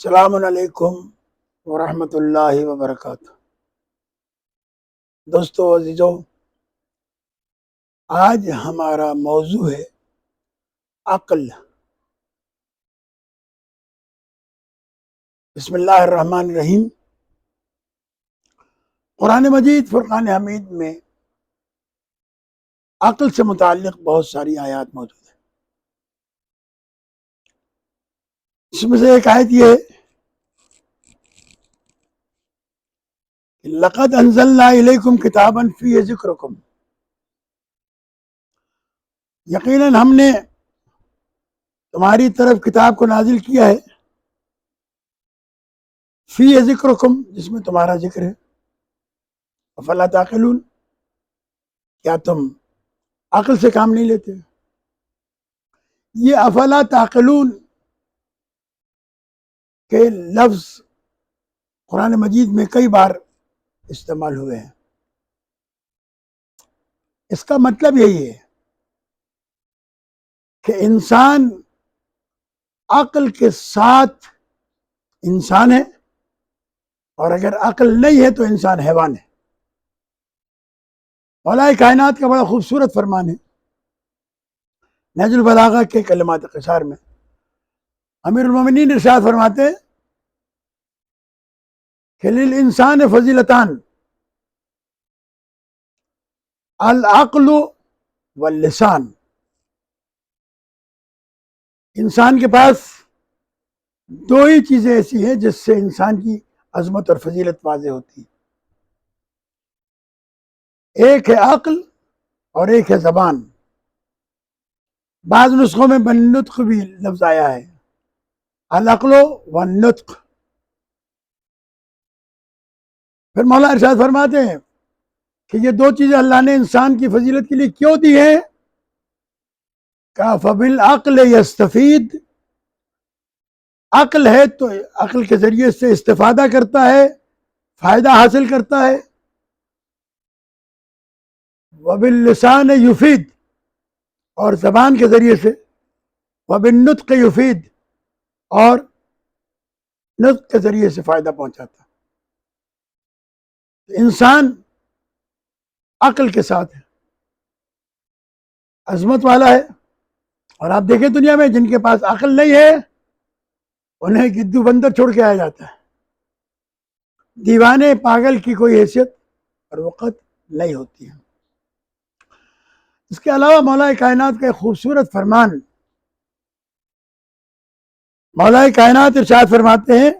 السلام علیکم ورحمۃ اللہ وبرکاتہ۔ دوستو عزیزو، آج ہمارا موضوع ہے عقل۔ بسم اللہ الرحمن الرحیم۔ قرآن مجید فرقان حمید میں عقل سے متعلق بہت ساری آیات موجود ہیں۔ اس میں سے ایک آیت یہ ہے کہ لقد انزلنا الیکم کتابا فیہ ذکرکم، یقیناً ہم نے تمہاری طرف کتاب کو نازل کیا ہے، فیہ ذکرکم، جس میں تمہارا ذکر ہے، افلا تعقلون، کیا تم عقل سے کام نہیں لیتے؟ یہ افلا تعقلون کے لفظ قرآن مجید میں کئی بار استعمال ہوئے ہیں۔ اس کا مطلب یہی ہے کہ انسان عقل کے ساتھ انسان ہے، اور اگر عقل نہیں ہے تو انسان حیوان ہے۔ مولا کائنات کا بڑا خوبصورت فرمان ہے، نہج البلاغہ کے کلمات قصار میں امیر المومنین ارشاد فرماتے ہیں کہ للانسان فضیلتان، العقل واللسان۔ انسان کے پاس دو ہی چیزیں ایسی ہیں جس سے انسان کی عظمت اور فضیلت واضح ہوتی ہے، ایک ہے عقل اور ایک ہے زبان۔ بعض نسخوں میں بالنطق بھی لفظ آیا ہے، العقل والنطق۔ پھر مولا ارشاد فرماتے ہیں کہ یہ دو چیزیں اللہ نے انسان کی فضیلت کے لیے کیوں دی ہیں؟ کہا فبالعقل یستفید، عقل ہے تو عقل کے ذریعے سے استفادہ کرتا ہے، فائدہ حاصل کرتا ہے، وباللسان یفید، اور زبان کے ذریعے سے، وبالنطق یفید، اور نطق کے ذریعے سے فائدہ پہنچاتا ہے۔ انسان عقل کے ساتھ ہے، عظمت والا ہے، اور آپ دیکھیں دنیا میں جن کے پاس عقل نہیں ہے انہیں گدو بندر چھوڑ کے آیا جاتا ہے، دیوانے پاگل کی کوئی حیثیت اور وقت نہیں ہوتی ہے۔ اس کے علاوہ مولا کائنات کا ایک خوبصورت فرمان، مولا کائنات ارشاد فرماتے ہیں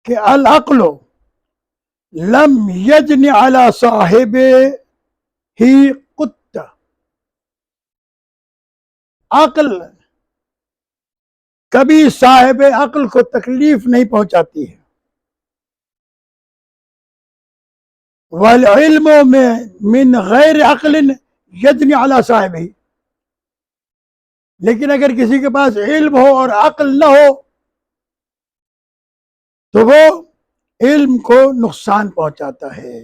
کہ العقل لم یجن علی صاحب ہی قط، عقل کبھی صاحب عقل کو تکلیف نہیں پہنچاتی ہے، والعلم من غیر عقل یجن علی صاحب ہی، لیکن اگر کسی کے پاس علم ہو اور عقل نہ ہو تو وہ علم کو نقصان پہنچاتا ہے۔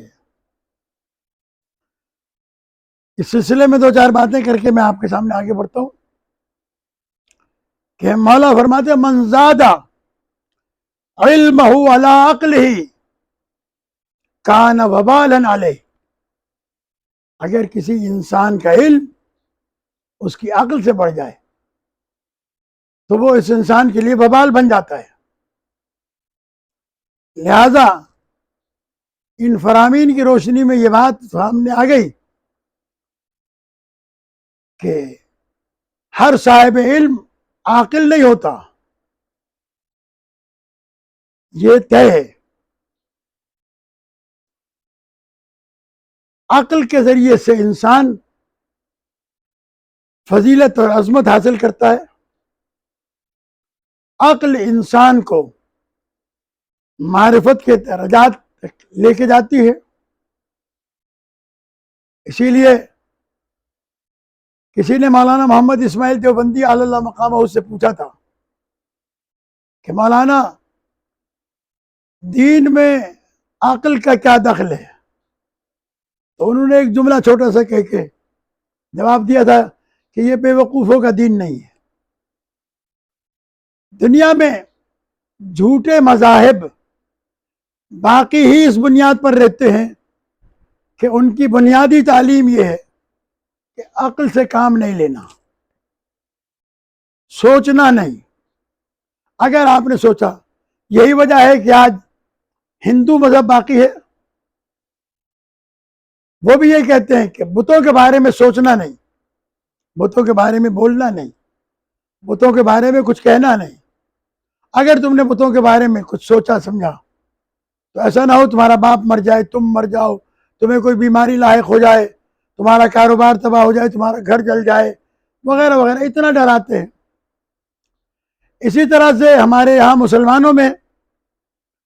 اس سلسلے میں دو چار باتیں کر کے میں آپ کے سامنے آگے بڑھتا ہوں کہ مولا فرماتے ہیں من زاد علمہ علی عقلہ کان وبالا علیہ، اگر کسی انسان کا علم اس کی عقل سے بڑھ جائے تو وہ اس انسان کے لیے وبال بن جاتا ہے۔ لہذا ان فرامین کی روشنی میں یہ بات سامنے آ گئی کہ ہر صاحب علم عاقل نہیں ہوتا، یہ طے ہے۔ عقل کے ذریعے سے انسان فضیلت اور عظمت حاصل کرتا ہے، عقل انسان کو معرفت کے درجات تک لے کے جاتی ہے۔ اسی لیے کسی نے مولانا محمد اسماعیل دیوبندی علی اللہ مقامہ سے پوچھا تھا کہ مولانا دین میں عقل کا کیا دخل ہے؟ تو انہوں نے ایک جملہ چھوٹا سا کہہ کے جواب دیا تھا کہ یہ بے وقوفوں کا دین نہیں ہے۔ دنیا میں جھوٹے مذاہب باقی ہی اس بنیاد پر رہتے ہیں کہ ان کی بنیادی تعلیم یہ ہے کہ عقل سے کام نہیں لینا، سوچنا نہیں۔ اگر آپ نے سوچا، یہی وجہ ہے کہ آج ہندو مذہب باقی ہے، وہ بھی یہ کہتے ہیں کہ بتوں کے بارے میں سوچنا نہیں، بتوں کے بارے میں بولنا نہیں، بتوں کے بارے میں کچھ کہنا نہیں۔ اگر تم نے بتوں کے بارے میں کچھ سوچا سمجھا تو ایسا نہ ہو تمہارا باپ مر جائے، تم مر جاؤ، تمہیں کوئی بیماری لاحق ہو جائے، تمہارا کاروبار تباہ ہو جائے، تمہارا گھر جل جائے، وغیرہ وغیرہ، اتنا ڈراتے ہیں۔ اسی طرح سے ہمارے یہاں مسلمانوں میں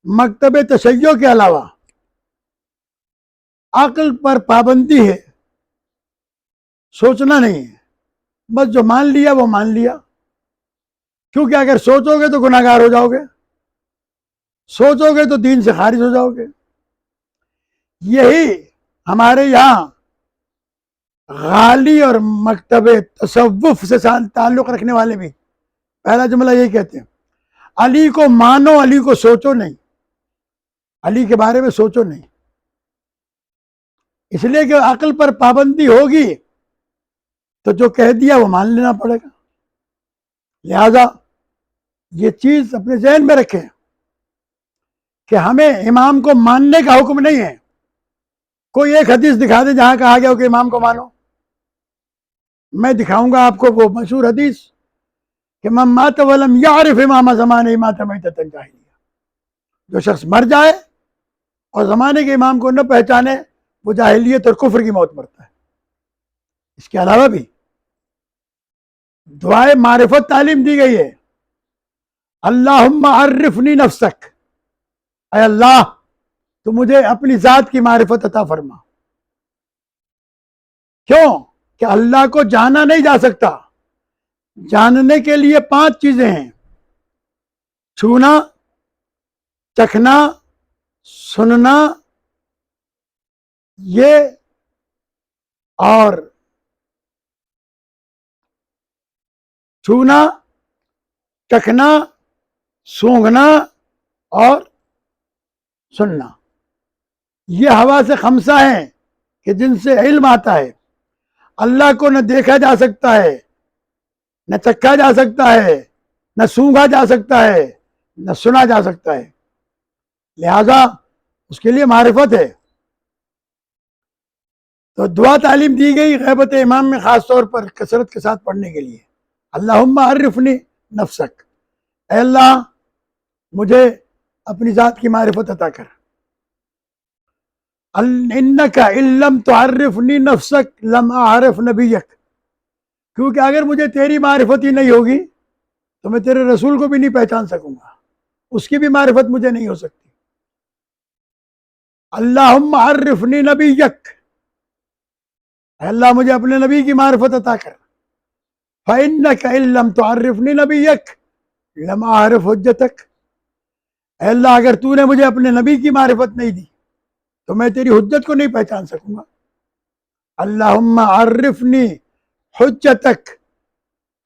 مکتب تشیع کے علاوہ عقل پر پابندی ہے، سوچنا نہیں ہے، بس جو مان لیا وہ مان لیا۔ کیونکہ اگر سوچو گے تو گناہ گار ہو جاؤ گے، سوچو گے تو دین سے خارج ہو جاؤ گے۔ یہی ہمارے یہاں غالی اور مکتب تصوف سے تعلق رکھنے والے بھی پہلا جملہ یہی کہتے ہیں، علی کو مانو، علی کو سوچو نہیں، علی کے بارے میں سوچو نہیں، اس لیے کہ عقل پر پابندی ہوگی تو جو کہہ دیا وہ مان لینا پڑے گا۔ لہذا یہ چیز اپنے ذہن میں رکھیں کہ ہمیں امام کو ماننے کا حکم نہیں ہے۔ کوئی ایک حدیث دکھا دے جہاں کہا گیا ہو کہ امام کو مانو، میں دکھاؤں گا آپ کو وہ مشہور حدیث کہ من مات ولم یعرف امام زمانہ مات میتۃ جاہلیہ، جو شخص مر جائے اور زمانے کے امام کو نہ پہچانے وہ جاہلیت اور کفر کی موت مرتا ہے۔ اس کے علاوہ بھی دعائے معرفت تعلیم دی گئی ہے، اللہم عرفنی نفسک، اے اللہ تو مجھے اپنی ذات کی معرفت عطا فرما۔ کیوں کہ اللہ کو جانا نہیں جا سکتا، جاننے کے لیے 5 چیزیں ہیں: چھونا، چکھنا، سننا، یہ اور چھونا، چکھنا، سونگھنا اور سننا، یہ حواس 5 ہیں کہ جن سے علم آتا ہے۔ اللہ کو نہ دیکھا جا سکتا ہے، نہ چکھا جا سکتا ہے، نہ سونگھا جا سکتا ہے، نہ سنا جا سکتا ہے، لہذا اس کے لیے معرفت ہے۔ تو دعا تعلیم دی گئی غیبت امام میں خاص طور پر کثرت کے ساتھ پڑھنے کے لیے، اللہم عرفنی نفسک، اے اللہ مجھے اپنی ذات کی معرفت عطا کر۔ انک ان لم تعرفنی نفسک لم اعرف نبیک، کیونکہ اگر مجھے تیری معرفت ہی نہیں ہوگی تو میں تیرے رسول کو بھی نہیں پہچان سکوں گا، اس کی بھی معرفت مجھے نہیں ہو سکتی۔ اللہم عرفنی نبیک، اے اللہ مجھے اپنے نبی کی معرفت عطا کر۔ فإنک ان لم تعرفنی نبیک لم اعرف حجتک، اے اللہ اگر تو نے مجھے اپنے نبی کی معرفت نہیں دی تو میں تیری حجت کو نہیں پہچان سکوں گا۔ اللہم عرفنی حجتک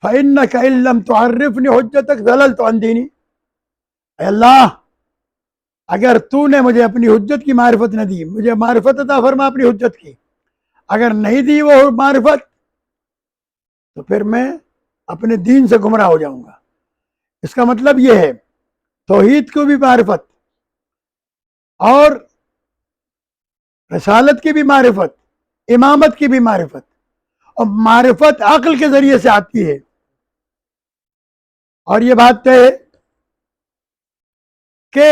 فإنک ان لم تعرفنی حجتک ضللت عن دینی، اے اللہ اگر تو نے مجھے اپنی حجت کی معرفت نہ دی، مجھے معرفت عطا فرما اپنی حجت کی، اگر نہیں دی وہ معرفت تو پھر میں اپنے دین سے گمراہ ہو جاؤں گا۔ اس کا مطلب یہ ہے توحید کو بھی معرفت اور رسالت کی بھی معرفت، امامت کی بھی معرفت، اور معرفت عقل کے ذریعے سے آتی ہے۔ اور یہ بات ہے کہ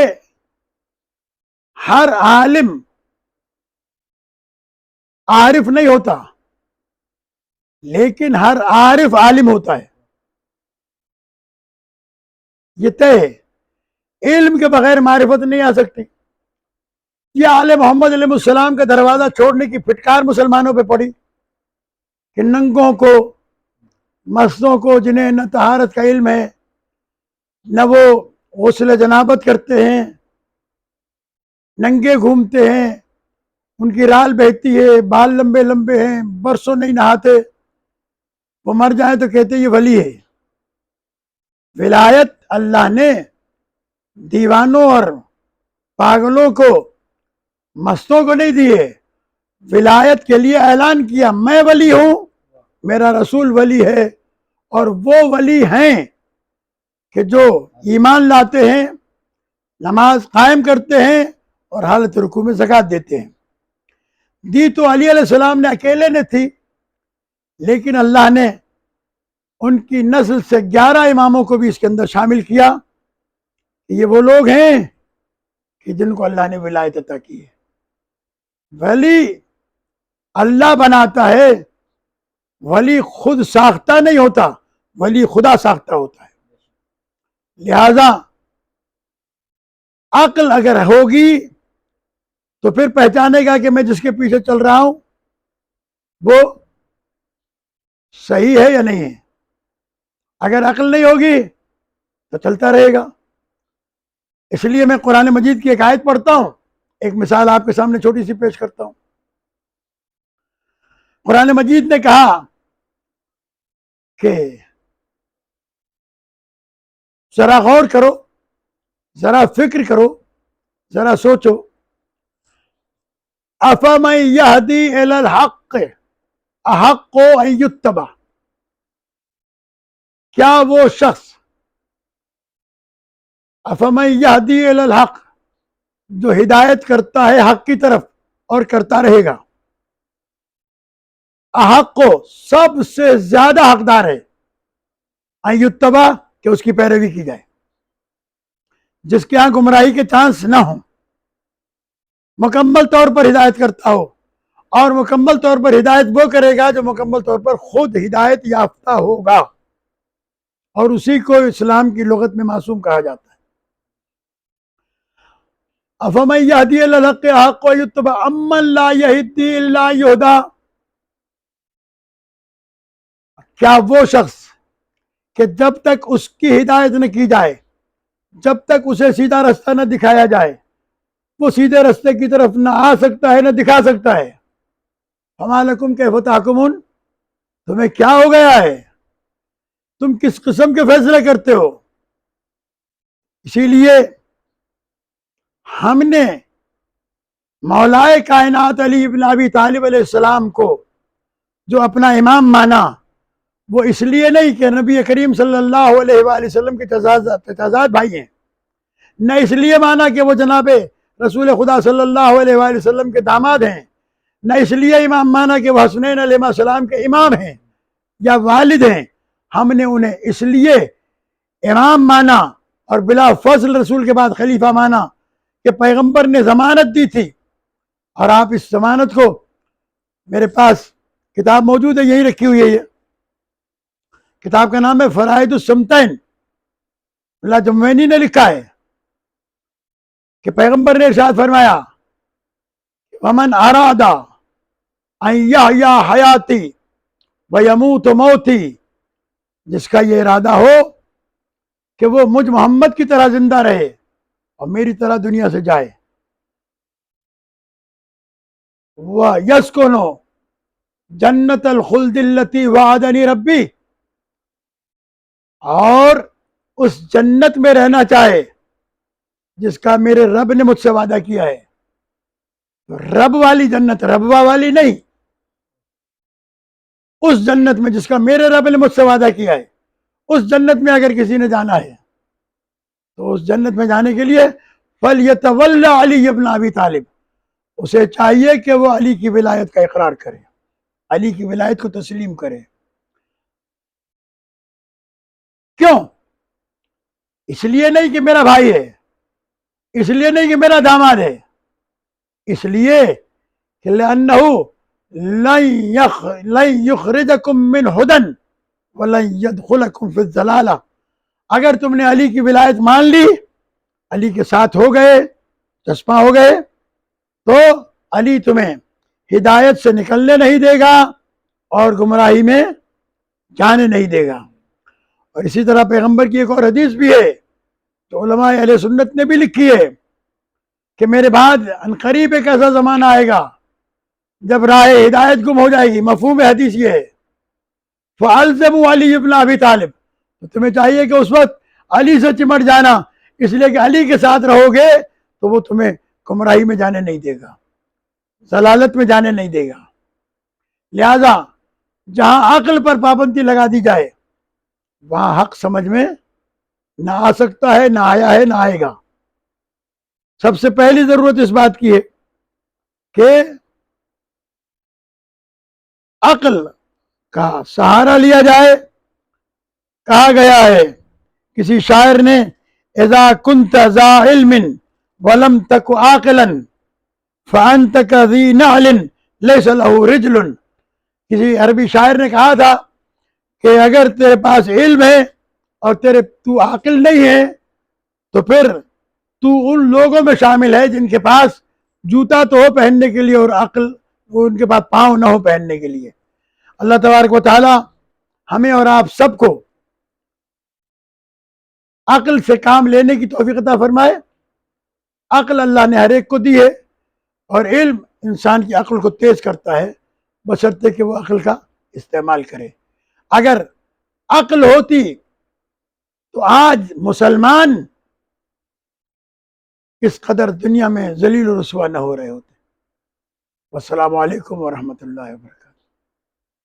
ہر عالم عارف نہیں ہوتا، لیکن ہر عارف عالم ہوتا ہے، یہ طے ہے۔ علم کے بغیر معرفت نہیں آ سکتی۔ یہ آل محمد علیہ السلام کا دروازہ چھوڑنے کی پھٹکار مسلمانوں پہ پڑی کہ ننگوں کو، مستوں کو، جنہیں نہ طہارت کا علم ہے نہ وہ غسل جنابت کرتے ہیں، ننگے گھومتے ہیں، ان کی رال بہتی ہے، بال لمبے لمبے ہیں، برسوں نہیں نہاتے، وہ مر جائیں تو کہتے یہ ولی ہے۔ ولایت اللہ نے دیوانوں اور پاگلوں کو، مستوں کو نہیں دی ہے. ولایت کے لیے اعلان کیا میں ولی ہوں، میرا رسول ولی ہے، اور وہ ولی ہیں کہ جو ایمان لاتے ہیں، نماز قائم کرتے ہیں اور حالت رکوع میں زکوٰۃ دیتے ہیں. دی تو علی علیہ السلام نے اکیلے نے تھی، لیکن اللہ نے ان کی نسل سے 11 اماموں کو بھی اس کے اندر شامل کیا. یہ وہ لوگ ہیں کہ جن کو اللہ نے ولایت عطا کی ہے. ولی اللہ بناتا ہے، ولی خود ساختہ نہیں ہوتا، ولی خدا ساختہ ہوتا ہے. لہذا عقل اگر ہوگی تو پھر پہچانے گا کہ میں جس کے پیچھے چل رہا ہوں وہ صحیح ہے یا نہیں ہے. اگر عقل نہیں ہوگی تو چلتا رہے گا. اس لیے میں قرآن مجید کی ایک آیت پڑھتا ہوں، ایک مثال آپ کے سامنے چھوٹی سی پیش کرتا ہوں. قرآن مجید نے کہا کہ ذرا غور کرو، ذرا فکر کرو، ذرا سوچو. افمن یہدی الی الحق احق ان یتبع، کیا وہ شخص افمن یہدی الی الحق جو ہدایت کرتا ہے حق کی طرف اور کرتا رہے گا، احق کو سب سے زیادہ حقدار ہے ان یتبع کہ اس کی پیروی کی جائے، جس کے ہاں گمراہی کے چانس نہ ہوں، مکمل طور پر ہدایت کرتا ہو. اور مکمل طور پر ہدایت وہ کرے گا جو مکمل طور پر خود ہدایت یافتہ ہوگا، اور اسی کو اسلام کی لغت میں معصوم کہا جاتا ہے. افمن یہدی الی الحق احق ان یتبع امن لا یہدی الا ان یہدی، کیا وہ شخص کہ جب تک اس کی ہدایت نہ کی جائے، جب تک اسے سیدھا رستہ نہ دکھایا جائے، وہ سیدھے رستے کی طرف نہ آ سکتا ہے نہ دکھا سکتا ہے. فما لکم کیف تحکمون، تمہیں کیا ہو گیا ہے، تم کس قسم کے فیصلے کرتے ہو. اسی لیے ہم نے مولائے کائنات علی ابن ابی طالب علیہ السلام کو جو اپنا امام مانا، وہ اس لیے نہیں کہ نبی کریم صلی اللہ علیہ وآلہ وسلم کے تجازات بھائی ہیں، نہ اس لیے مانا کہ وہ جناب رسول خدا صلی اللہ علیہ وآلہ وسلم کے داماد ہیں، نہ اس لیے امام مانا کہ وہ حسنین علیہ السلام کے امام ہیں یا والد ہیں. ہم نے انہیں اس لیے امام مانا اور بلا فضل رسول کے بعد خلیفہ مانا کہ پیغمبر نے ضمانت دی تھی. اور آپ اس ضمانت کو، میرے پاس کتاب موجود ہے، یہی رکھی ہوئی ہے. یہ کتاب کا نام ہے فرائض السمتین، اللہ جموینی نے لکھا ہے کہ پیغمبر نے ارشاد فرمایا ومن اراد ان یحیی حیاتی ویموت موتی، جس کا یہ ارادہ ہو کہ وہ مجھ محمد کی طرح زندہ رہے اور میری طرح دنیا سے جائے، وَيَسْكُنُ جَنَّةَ الْخُلْدِ الَّتِي وَعَدَنِي رَبِّي، اور اس جنت میں رہنا چاہے جس کا میرے رب نے مجھ سے وعدہ کیا ہے. رب والی جنت، ربوا والی نہیں، اس جنت میں جس کا میرے رب نے مجھ سے وعدہ کیا ہے. اس جنت میں اگر کسی نے جانا ہے تو اس جنت میں جانے کے لیے فَلْيَتَوَلَّ عَلِيَّ بْنَ أَبِي طالب، اسے چاہیے کہ وہ علی کی ولایت کا اقرار کرے، علی کی ولایت کو تسلیم کرے. کیوں؟ اس لیے نہیں کہ میرا بھائی ہے، اس لیے نہیں کہ میرا داماد ہے، اس لیے کہ لَأَنَّهُ لَن يُخْرِجَكُم مِّنْ هُدًى وَلَن يَدْخُلَكُم فِي الضَّلَالَةِ، اگر تم نے علی کی ولایت مان لی، علی کے ساتھ ہو گئے، چسپاں ہو گئے، تو علی تمہیں ہدایت سے نکلنے نہیں دے گا اور گمراہی میں جانے نہیں دے گا. اور اسی طرح پیغمبر کی ایک اور حدیث بھی ہے تو علماء اہل سنت نے بھی لکھی ہے کہ میرے بعد عنقریب ایک ایسا زمانہ آئے گا جب راہ ہدایت گم ہو جائے گی. مفہوم حدیث یہ ہے فَأَلْزَمُوا عَلِيَّ بْنَ أَبِي طالب، تو تمہیں چاہیے کہ اس وقت علی سے چمٹ جانا، اس لیے کہ علی کے ساتھ رہو گے تو وہ تمہیں گمراہی میں جانے نہیں دے گا، ضلالت میں جانے نہیں دے گا۔ لہذا جہاں عقل پر پابندی لگا دی جائے وہاں حق سمجھ میں نہ آ سکتا ہے، نہ آیا ہے، نہ آئے گا۔ سب سے پہلی ضرورت اس بات کی ہے کہ عقل کا سہارا لیا جائے۔ کہا گیا ہے کسی شاعر نے، اذا كنت ذا علم ولم تك عاقلا فانت كذي نعل ليس له رجل۔ کسی عربی شاعر نے کہا تھا کہ اگر تیرے پاس علم ہے اور تو عاقل نہیں ہے تو پھر تو ان لوگوں میں شامل ہے جن کے پاس جوتا تو ہو پہننے کے لیے اور عقل وہ ان کے پاس پاؤں نہ ہو پہننے کے لیے۔ اللہ تبارک و تعالی ہمیں اور آپ سب کو عقل سے کام لینے کی توفیق عطا فرمائے۔ عقل اللہ نے ہر ایک کو دی ہے اور علم انسان کی عقل کو تیز کرتا ہے، بشرطے کہ وہ عقل کا استعمال کرے۔ اگر عقل ہوتی تو آج مسلمان اس قدر دنیا میں ذلیل و رسوا نہ ہو رہے ہوتے۔ والسلام علیکم ورحمۃ اللہ وبرکاتہ۔